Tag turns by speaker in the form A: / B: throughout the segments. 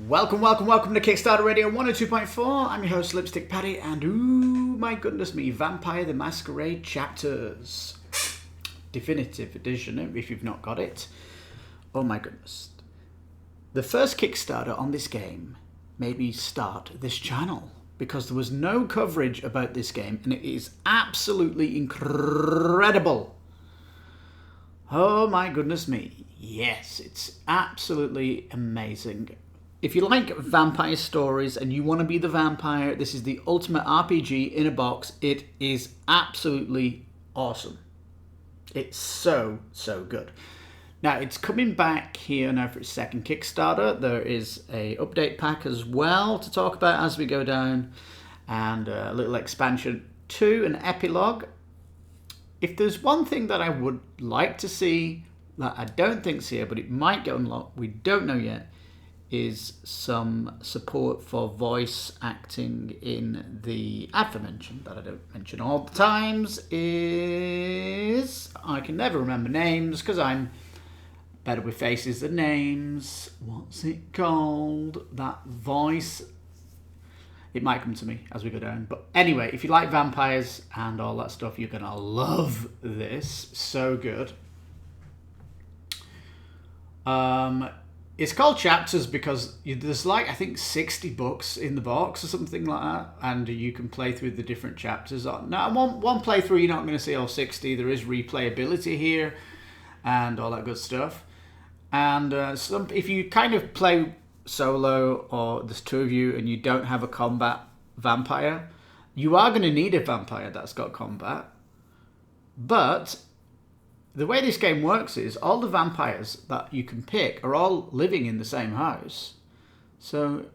A: Welcome to Kickstarter Radio 102.4. I'm your host, Lipstickpaddy, and ooh, my goodness me, Vampire the Masquerade Chapters. Definitive edition, if you've not got it. Oh my goodness. The first Kickstarter on this game made me start this channel because there was no coverage about this game, and it is absolutely incredible. Oh my goodness me. Yes, it's absolutely amazing. If you like vampire stories and you want to be the vampire, this is the ultimate RPG in a box. It is absolutely awesome. It's so good. Now, it's coming back here now for its second Kickstarter. There is a update pack as well to talk about as we go down, and a little expansion to an epilogue. If there's one thing that I would like to see that I don't think's here, but it might get unlocked, we don't know yet, is some support for voice acting in the aforementioned, that I don't mention all the times, is... I can never remember names because I'm better with faces than names. What's it called? That voice... It might come to me as we go down. But anyway, if you like vampires and all that stuff, you're going to love this. So good. It's called Chapters because there's like, I think, 60 books in the box or something like that. And you can play through the different chapters. Now, one playthrough, you're not going to see all 60. There is replayability here and all that good stuff. And if you kind of play solo, or there's two of you and you don't have a combat vampire, you are going to need a vampire that's got combat. But the way this game works is all the vampires that you can pick are all living in the same house. So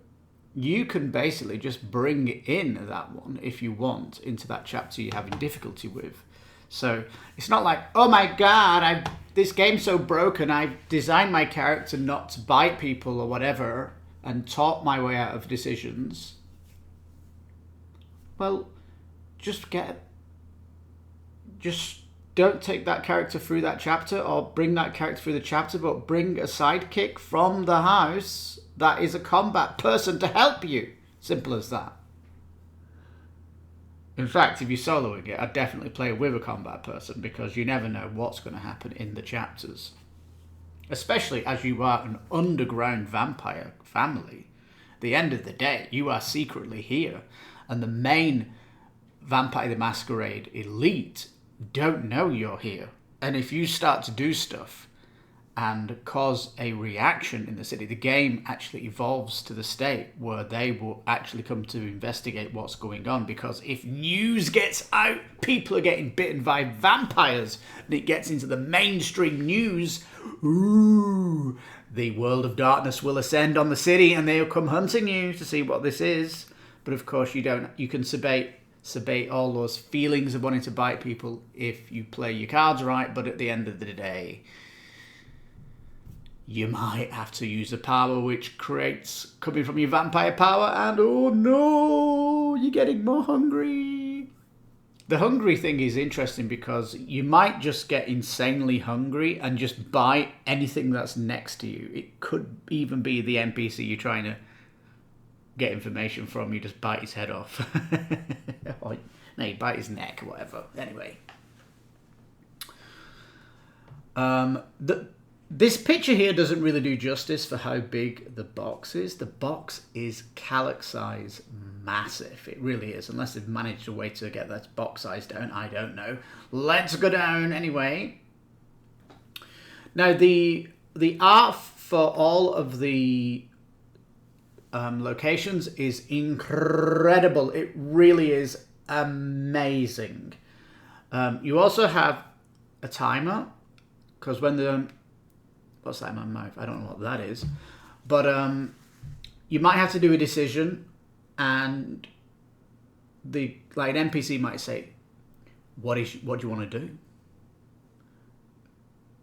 A: you can basically just bring in that one, if you want, into that chapter you're having difficulty with. So it's not like, oh my god, this game's so broken, I've designed my character not to bite people or whatever and taught my way out of decisions. Well, just don't take that character through that chapter or bring that character through the chapter, but bring a sidekick from the house that is a combat person to help you. Simple as that. In fact, if you're soloing it, I'd definitely play with a combat person because you never know what's going to happen in the chapters. Especially as you are an underground vampire family. At the end of the day, you are secretly here. And the main Vampire the Masquerade elite don't know you're here. And if you start to do stuff and cause a reaction in the city, the game actually evolves to the state where they will actually come to investigate what's going on. Because if news gets out, people are getting bitten by vampires, and it gets into the mainstream news, ooh, the world of darkness will ascend on the city and they'll come hunting you to see what this is. But of course you can sabate all those feelings of wanting to bite people if you play your cards right, but at the end of the day, you might have to use a power which creates, coming from your vampire power, and oh no, you're getting more hungry. The hungry thing is interesting because you might just get insanely hungry and just bite anything that's next to you. It could even be the NPC you're trying to get information from, you just bite his head off. Or, no, you bite his neck or whatever. Anyway. This picture here doesn't really do justice for how big the box is. The box is Calyx size massive. It really is. Unless they've managed a way to get that box size down. I don't know. Let's go down anyway. Now, the art for all of the locations is incredible. It really is amazing. You also have a timer, because when the... What's that in my mouth? I don't know what that is. But you might have to do a decision, and an NPC might say, what do you want to do?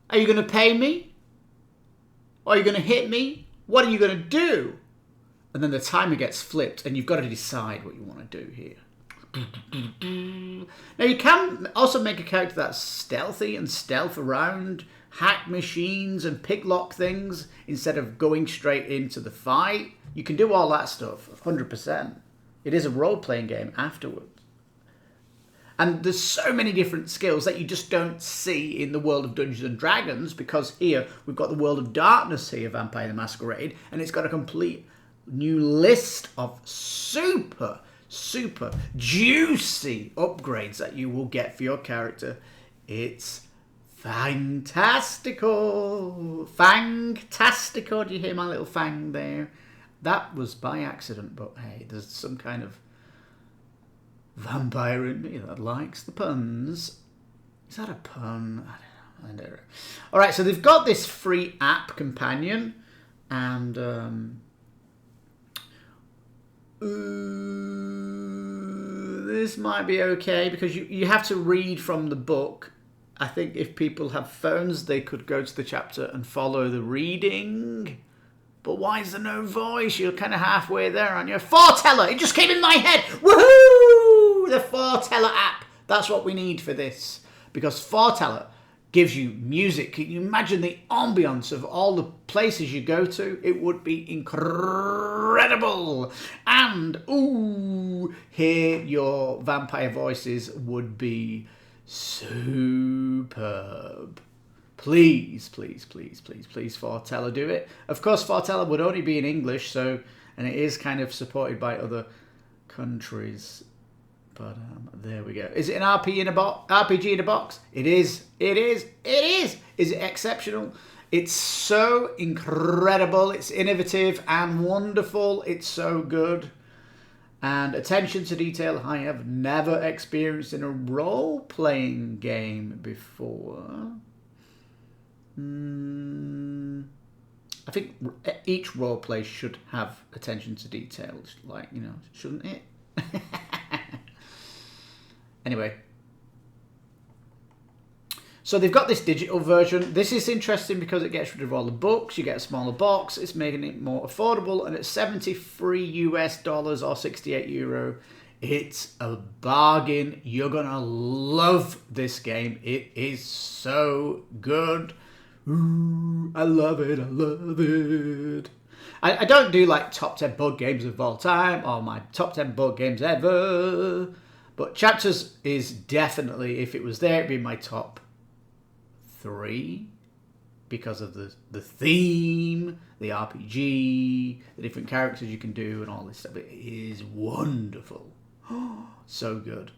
A: Are you going to pay me? Or are you going to hit me? What are you going to do? And then the timer gets flipped, and you've got to decide what you want to do here. Now, you can also make a character that's stealthy and stealth around, hack machines and picklock things instead of going straight into the fight. You can do all that stuff, 100%. It is a role-playing game afterwards. And there's so many different skills that you just don't see in the world of Dungeons and Dragons, because here we've got the world of darkness here, Vampire the Masquerade, and it's got a complete new list of super juicy upgrades that you will get for your character. It's fantastical. Fangtastical. Do you hear my little fang there? That was by accident, but hey, there's some kind of vampire in me that likes the puns. Is that a pun? I don't know. All right, so they've got this free app companion, and this might be okay because you have to read from the book. I think if people have phones, they could go to the chapter and follow the reading. But why is there no voice? You're kind of halfway there, aren't you? Foreteller! It just came in my head! Woohoo! The Foreteller app. That's what we need for this. Because Foreteller gives you music. Can you imagine the ambience of all the places you go to? It would be incredible. And, hear your vampire voices would be superb. Please, Foreteller, do it. Of course, Foreteller would only be in English, and it is kind of supported by other countries. But there we go. Is it an RPG in a box? It is. Is it exceptional? It's so incredible. It's innovative and wonderful. It's so good. And attention to detail I have never experienced in a role-playing game before. I think each roleplay should have attention to detail, shouldn't it? Anyway. So they've got this digital version. This is interesting because it gets rid of all the books. You get a smaller box. It's making it more affordable. And it's $73 or 68 euro. It's a bargain. You're going to love this game. It is so good. Ooh, I love it. I don't do like top 10 board games of all time or my top 10 board games ever. But Chapters is definitely, if it was there, it'd be my top 3 because of the theme, the RPG, the different characters you can do and all this stuff. It is wonderful. So good.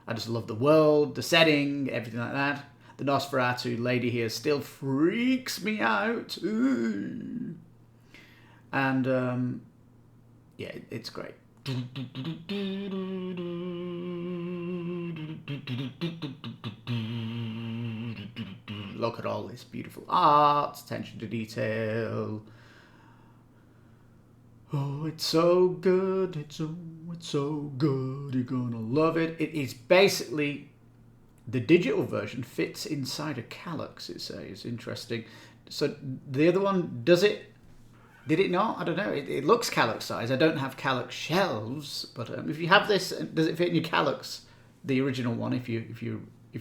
A: I just love the world, the setting, everything like that. The Nosferatu lady here still freaks me out. Ooh. And, yeah, it's great. Look at all this beautiful art, attention to detail. Oh, it's so good. It's so good. You're gonna love it. It is basically... The digital version fits inside a calyx, it says. Interesting. So the other one, does it? Did it not? I don't know. It looks calyx size. I don't have calyx shelves, but if you have this, does it fit in your calyx? The original one, if you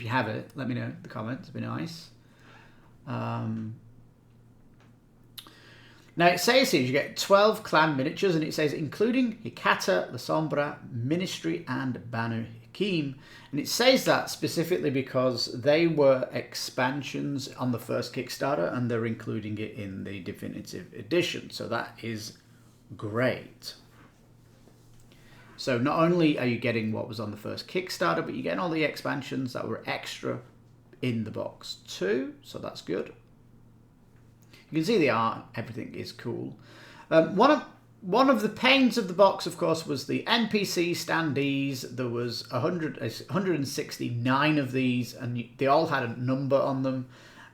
A: have it, let me know in the comments. It'd be nice. Now it says here you get 12 clan miniatures, and it says including Hikata, La Sombra, Ministry, and Banu Hakim. And it says that specifically because they were expansions on the first Kickstarter, and they're including it in the definitive edition. So that is great. So not only are you getting what was on the first Kickstarter, but you're getting all the expansions that were extra in the box too. So that's good. You can see the art, everything is cool. One of the pains of the box, of course, was the NPC standees. There was 169 of these, and they all had a number on them.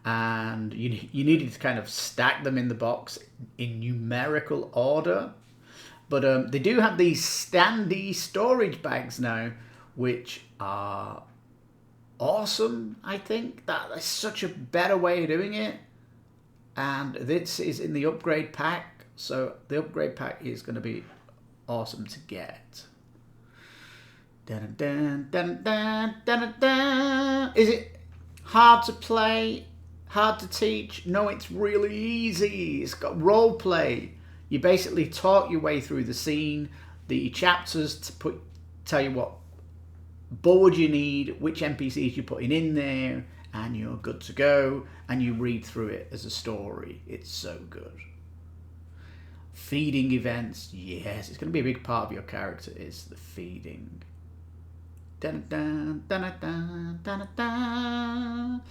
A: And you needed to kind of stack them in the box in numerical order. But they do have these standee storage bags now, which are awesome, I think. That's such a better way of doing it. And this is in the upgrade pack. So the upgrade pack is going to be awesome to get. Dun, dun, dun, dun, dun, dun. Is it hard to play? Hard to teach? No, it's really easy. It's got role play. You basically talk your way through the scene, the chapters to tell you what board you need, which NPCs you're putting in there, and you're good to go, and you read through it as a story. It's so good. Feeding events, yes, it's going to be a big part of your character, is the feeding. Dun, dun, dun, dun, dun, dun, dun.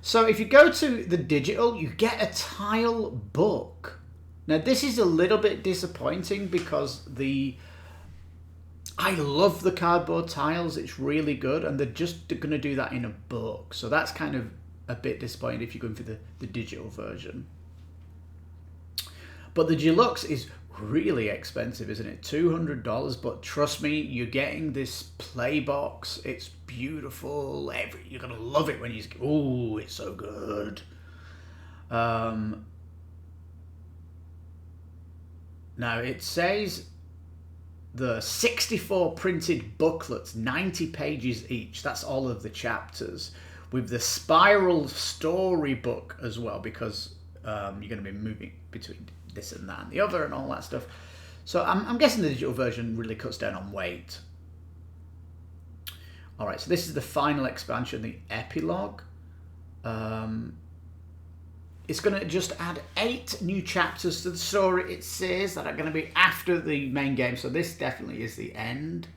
A: So if you go to the digital, you get a tile book. Now this is a little bit disappointing because I love the cardboard tiles, it's really good, and they're just going to do that in a book. So that's kind of a bit disappointing if you're going for the digital version. But the deluxe is really expensive, isn't it? $200, but trust me, you're getting this play box. It's beautiful. You're going to love it when you... Ooh, it's so good. Now, it says the 64 printed booklets, 90 pages each. That's all of the chapters. With the spiral storybook as well, because you're going to be moving between this and that and the other and all that stuff. So I'm guessing the digital version really cuts down on weight. All right, so this is the final expansion, the epilogue. It's going to just add 8 new chapters to the story, it says, that are going to be after the main game. So this definitely is the end.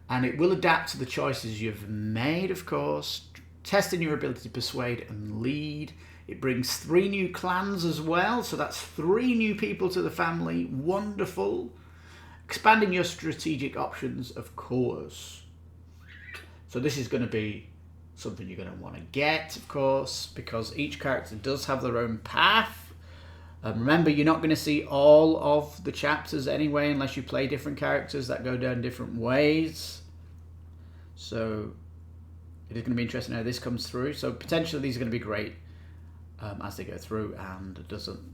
A: And it will adapt to the choices you've made, of course. Testing your ability to persuade and lead. It brings 3 new clans as well. So that's 3 new people to the family. Wonderful. Expanding your strategic options, of course. So this is going to be something you're going to want to get, of course, because each character does have their own path. Remember, you're not going to see all of the chapters anyway, unless you play different characters that go down different ways. So it is going to be interesting how this comes through. So potentially these are going to be great as they go through, and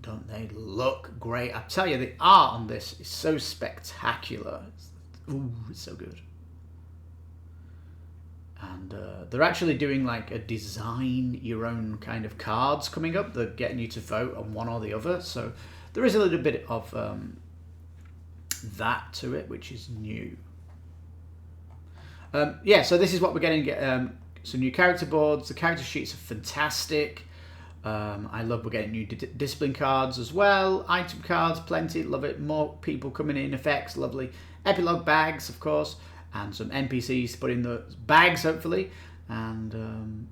A: don't they look great? I tell you, the art on this is so spectacular. Ooh, it's so good. And they're actually doing like a design your own kind of cards coming up. They're getting you to vote on one or the other. So there is a little bit of that to it, which is new. Yeah, so this is what we're getting. Some new character boards. The character sheets are fantastic. I love we're getting new discipline cards as well. Item cards, plenty. Love it. More people coming in. Effects, lovely. Epilogue bags, of course. And some NPCs to put in the bags, hopefully. And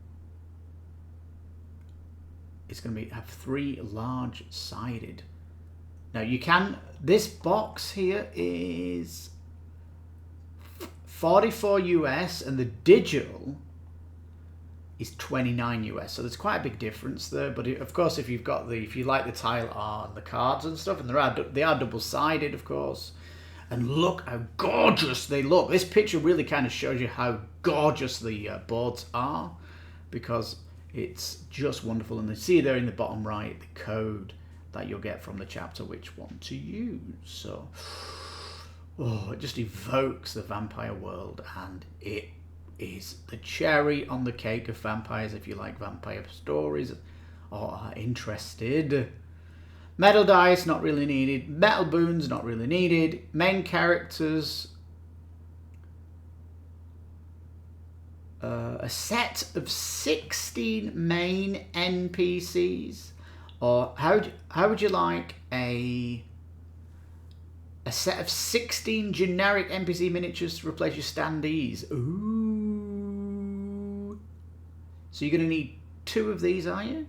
A: it's going to have 3 large-sided. Now, you can... This box here is 44 US, and the digital is 29 US. So there's quite a big difference there. But of course, if you like the tile art and the cards and stuff, and they are double-sided, of course. And look how gorgeous they look. This picture really kind of shows you how gorgeous the boards are, because it's just wonderful. And you see there in the bottom right the code that you'll get from the chapter, which one to use. So, it just evokes the vampire world, and it is the cherry on the cake of vampires if you like vampire stories or are interested. Metal dice, not really needed. Metal boons, not really needed. Main characters. A set of 16 main NPCs. Or how would you like a set of 16 generic NPC miniatures to replace your standees? Ooh. So you're going to need 2 of these, are you?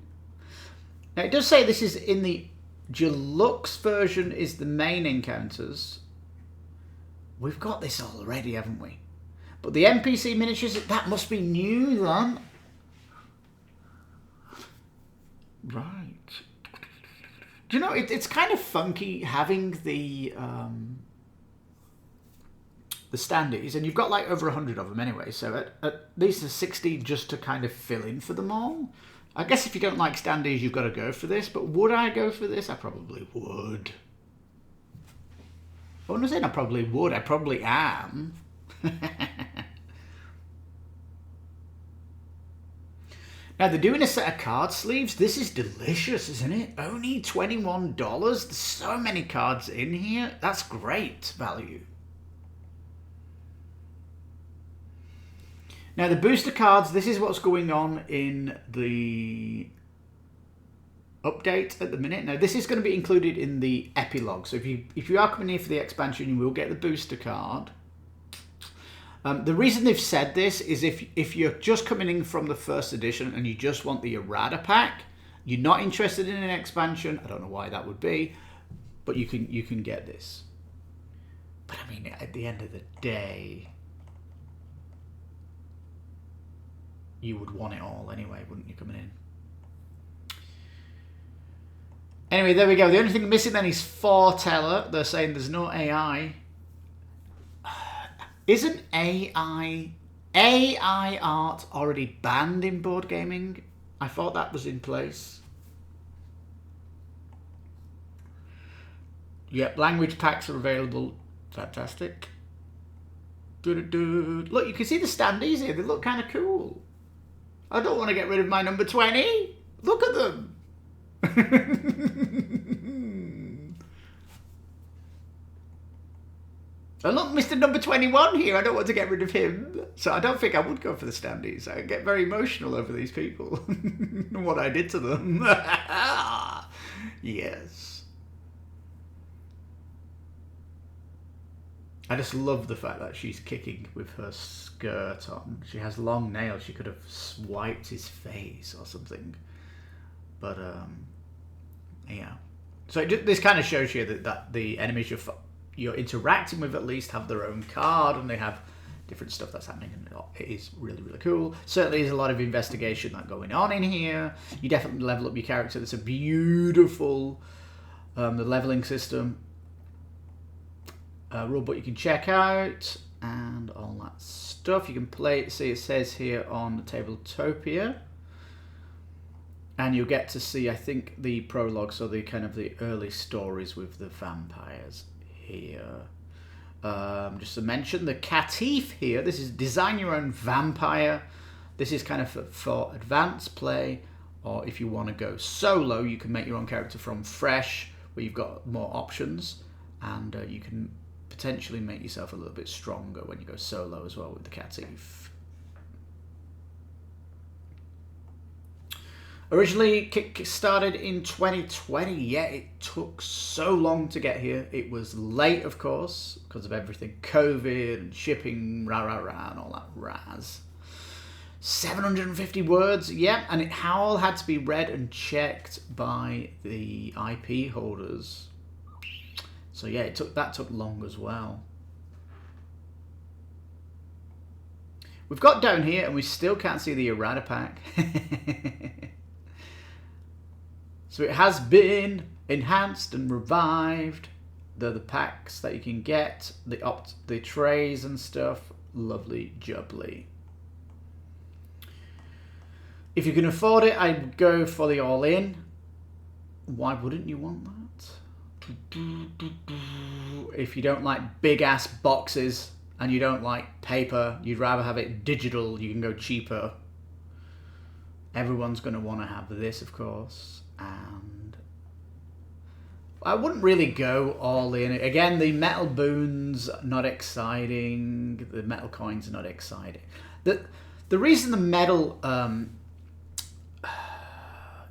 A: Now it does say this is in the deluxe version is the main encounters. We've got this already, haven't we? But the NPC miniatures, that must be new then. Right. Do you know, it's kind of funky having the standees, and you've got like over 100 of them anyway, so at least there's 60 just to kind of fill in for them all. I guess if you don't like standees, you've got to go for this. But would I go for this? I probably would. I'm not saying I probably would. I probably am. Now they're doing a set of card sleeves. This is delicious, isn't it? Only $21. There's so many cards in here. That's great value. Now the booster cards, this is what's going on in the update at the minute. Now this is going to be included in the epilogue. So if you are coming here for the expansion, you will get the booster card. The reason they've said this is if you're just coming in from the first edition and you just want the errata pack, you're not interested in an expansion. I don't know why that would be, but you can get this. But I mean, at the end of the day, you would want it all anyway, wouldn't you, coming in? Anyway, there we go. The only thing missing then is foreteller. They're saying there's no AI. Isn't AI art already banned in board gaming? I thought that was in place. Yep, language packs are available. Fantastic. Look, you can see the standees here. They look kind of cool. I don't want to get rid of my number 20. Look at them. And look, Mr. Number 21 here, I don't want to get rid of him. So I don't think I would go for the standees. I get very emotional over these people and what I did to them. Yes. I just love the fact that she's kicking with her skirt on. She has long nails. She could have swiped his face or something. But, yeah. So this kind of shows you that the enemies you're interacting with at least have their own card and they have different stuff that's happening, and it is really, really cool. Certainly there's a lot of investigation that's going on in here. You definitely level up your character. It's a beautiful the leveling system rulebook you can check out and all that stuff. You can play, see it says here on Tabletopia, and you'll get to see, I think, the prologue, so the kind of the early stories with the vampires here. Just to mention the Catif here, this is design your own vampire. This is kind of for advanced play, or if you want to go solo, you can make your own character from fresh, where you've got more options, and you can potentially make yourself a little bit stronger when you go solo as well with the Catif. Originally kick-started in 2020. Yeah, it took so long to get here. It was late, of course, because of everything. COVID and shipping, rah, and all that raz. 750 words, yeah, and it all had to be read and checked by the IP holders. So yeah, that took long as well. We've got down here, and we still can't see the errata pack. So it has been enhanced and revived. They're the packs that you can get, the trays and stuff. Lovely jubbly. If you can afford it, I'd go for the all-in. Why wouldn't you want that? If you don't like big-ass boxes and you don't like paper, you'd rather have it digital, you can go cheaper. Everyone's going to want to have this, of course. And I wouldn't really go all in. Again, the metal boons, not exciting. The metal coins are not exciting. The reason the metal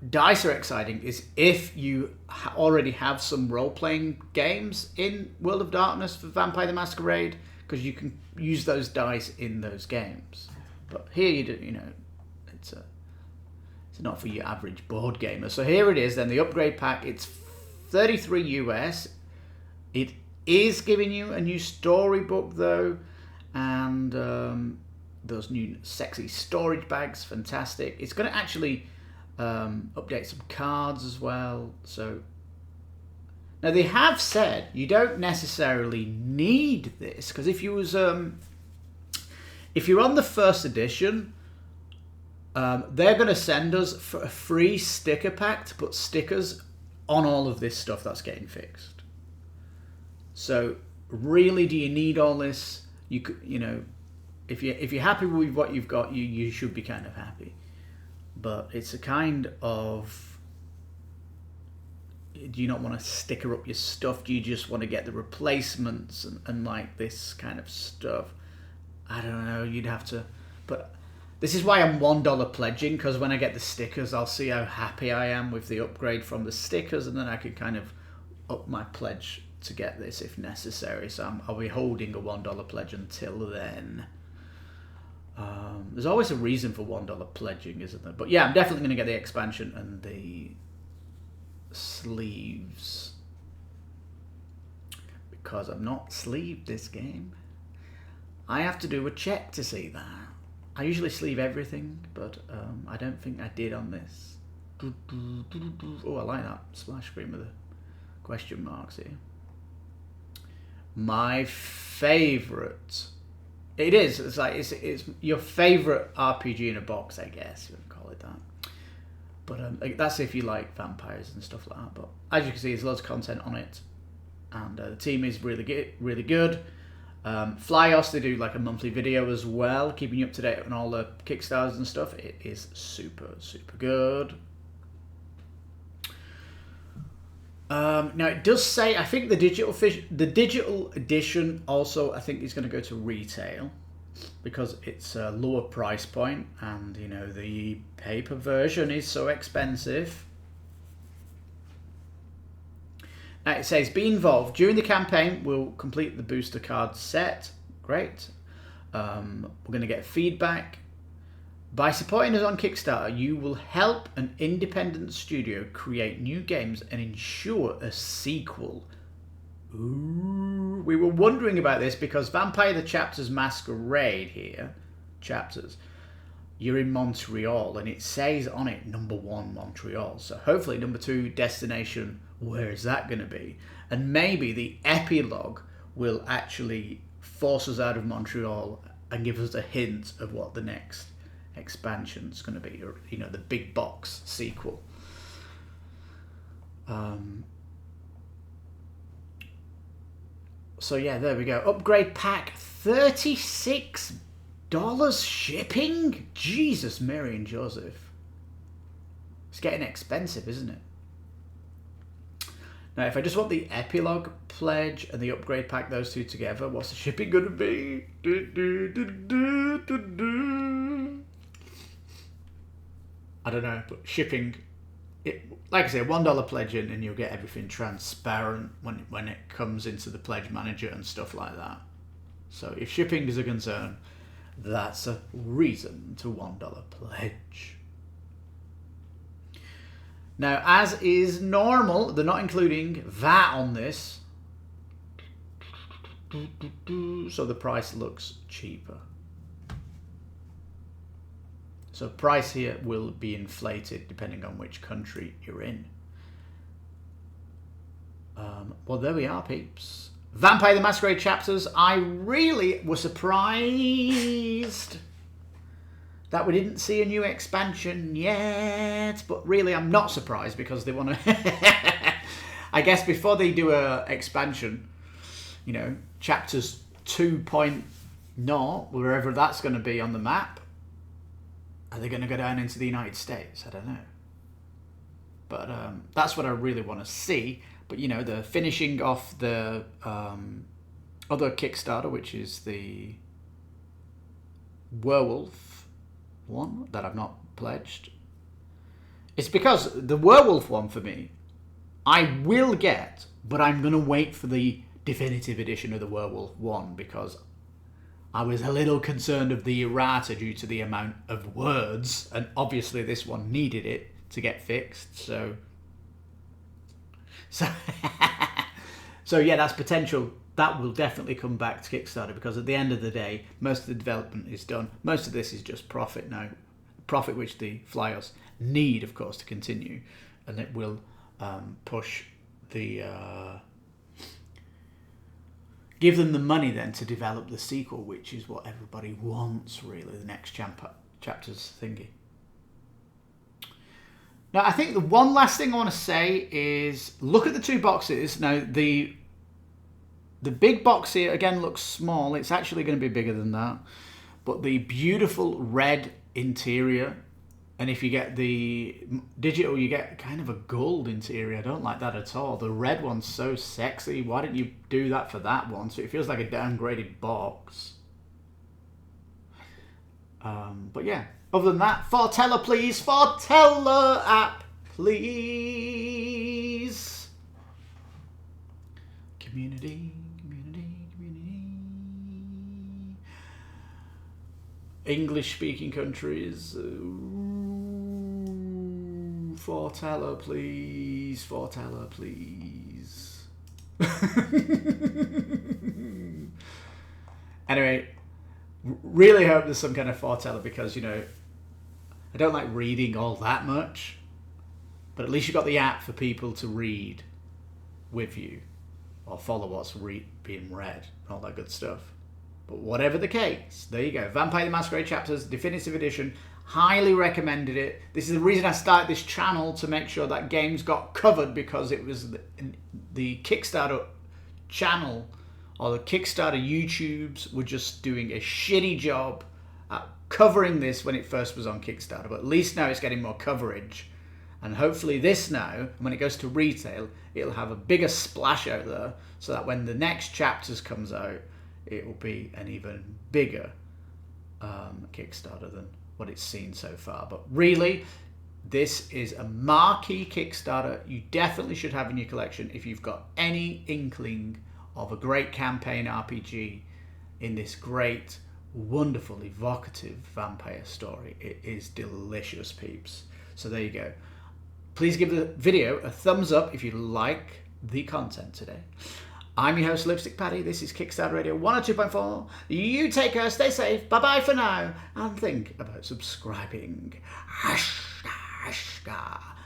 A: dice are exciting is if you already have some role-playing games in World of Darkness for Vampire the Masquerade, because you can use those dice in those games. But here you know, it's not for your average board gamer. So here it is then, the upgrade pack. It's $33 US. It is giving you a new storybook though, and those new sexy storage bags, fantastic. It's going to actually update some cards as well. So now they have said you don't necessarily need this, because if you're on the first edition, they're going to send us for a free sticker pack to put stickers on all of this stuff that's getting fixed. So really, do you need all this? You know, if you're happy with what you've got, you should be kind of happy. but it's a kind of, do you not want to sticker up your stuff? Do you just want to get the replacements and like this kind of stuff? I don't know, you'd have to, but this is why I'm $1 pledging, because when I get the stickers, I'll see how happy I am with the upgrade from the stickers, and then I can kind of up my pledge to get this if necessary. So I'll be holding a $1 pledge until then. There's always a reason for $1 pledging, isn't there? But yeah, I'm definitely going to get the expansion and the sleeves, because I'm not sleeved this game. I have to do a check to see that. I usually sleeve everything, but I don't think I did on this. Oh, I like that splash screen with the question marks here. My favorite. It is. It's like it's your favorite RPG in a box, I guess you would call it that. But that's if you like vampires and stuff like that. But as you can see, there's loads of content on it, and the team is really good. Flyos, they do like a monthly video as well, keeping you up to date on all the Kickstarters and stuff. It is super good. Now it does say, I think the digital edition also, I think is going to go to retail, because it's a lower price point, and you know the paper version is so expensive. Now it says, be involved during the campaign. We'll complete the booster card set. Great. We're going to get feedback. By supporting us on Kickstarter, you will help an independent studio create new games and ensure a sequel. Ooh, we were wondering about this because Vampire the Chapters Masquerade here, chapters, you're in Montreal, and it says on it #1 Montreal. So hopefully #2 destination, where is that going to be? And maybe the epilogue will actually force us out of Montreal and give us a hint of what the next expansion is going to be, or you know, the big box sequel. So yeah, there we go. Upgrade pack, $36 shipping. Jesus, Mary and Joseph. It's getting expensive, isn't it? Now, if I just want the epilogue pledge and the upgrade pack, those two together, what's the shipping going to be? I don't know, but shipping, like I say, $1 pledge in, and you'll get everything transparent when it comes into the pledge manager and stuff like that. So if shipping is a concern, that's a reason to $1 pledge. Now, as is normal, they're not including VAT on this, so the price looks cheaper. So price here will be inflated depending on which country you're in. Well, there we are, peeps. Vampire the Masquerade chapters. I really was surprised that we didn't see a new expansion yet, but really I'm not surprised, because they want to I guess before they do a expansion, you know, chapters 2.0, wherever that's going to be on the map, are they going to go down into the United States? I don't know, but that's what I really want to see. But you know, the finishing off the other Kickstarter, which is the werewolf one that I've not pledged. It's because the werewolf one, for me, I will get, but I'm going to wait for the definitive edition of the werewolf one, because I was a little concerned of the errata due to the amount of words, and obviously this one needed it to get fixed. So yeah, that's potential. That will definitely come back to Kickstarter, because at the end of the day, most of the development is done. Most of this is just profit now. Profit which the Flyers need, of course, to continue. And it will push the... give them the money then to develop the sequel, which is what everybody wants, really, the next chapters thingy. Now, I think the one last thing I want to say is, look at the two boxes. Now, the big box here, again, looks small. It's actually going to be bigger than that. But the beautiful red interior And if you get the digital, you get kind of a gold interior. I don't like that at all. The red one's so sexy. Why didn't you do that for that one? So it feels like a downgraded box. But yeah, other than that, Fortella, please. Fortella app, please. Community. English-speaking countries. Fortella, please. Fortella, please. Anyway, really hope there's some kind of Fortella because, you know, I don't like reading all that much. But at least you've got the app for people to read with you. Or follow what's being read. All that good stuff. But whatever the case, there you go. Vampire the Masquerade Chapters, Definitive Edition. Highly recommended it. This is the reason I started this channel, to make sure that games got covered, because it was the Kickstarter channel or the Kickstarter YouTubes were just doing a shitty job at covering this when it first was on Kickstarter. But at least now it's getting more coverage. And hopefully this now, when it goes to retail, it'll have a bigger splash out there so that when the next chapters comes out, it will be an even bigger Kickstarter than what it's seen so far. But really, this is a marquee Kickstarter you definitely should have in your collection if you've got any inkling of a great campaign RPG in this great, wonderful, evocative vampire story. It is delicious, peeps. So there you go. Please give the video a thumbs up if you like the content today. I'm your host, Lipstickpaddy. This is Kickstarter Radio 102.4. You take care, stay safe, bye-bye for now, and think about subscribing.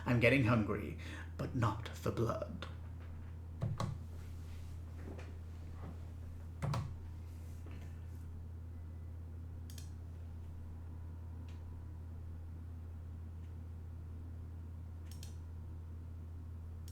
A: I'm getting hungry, but not for blood.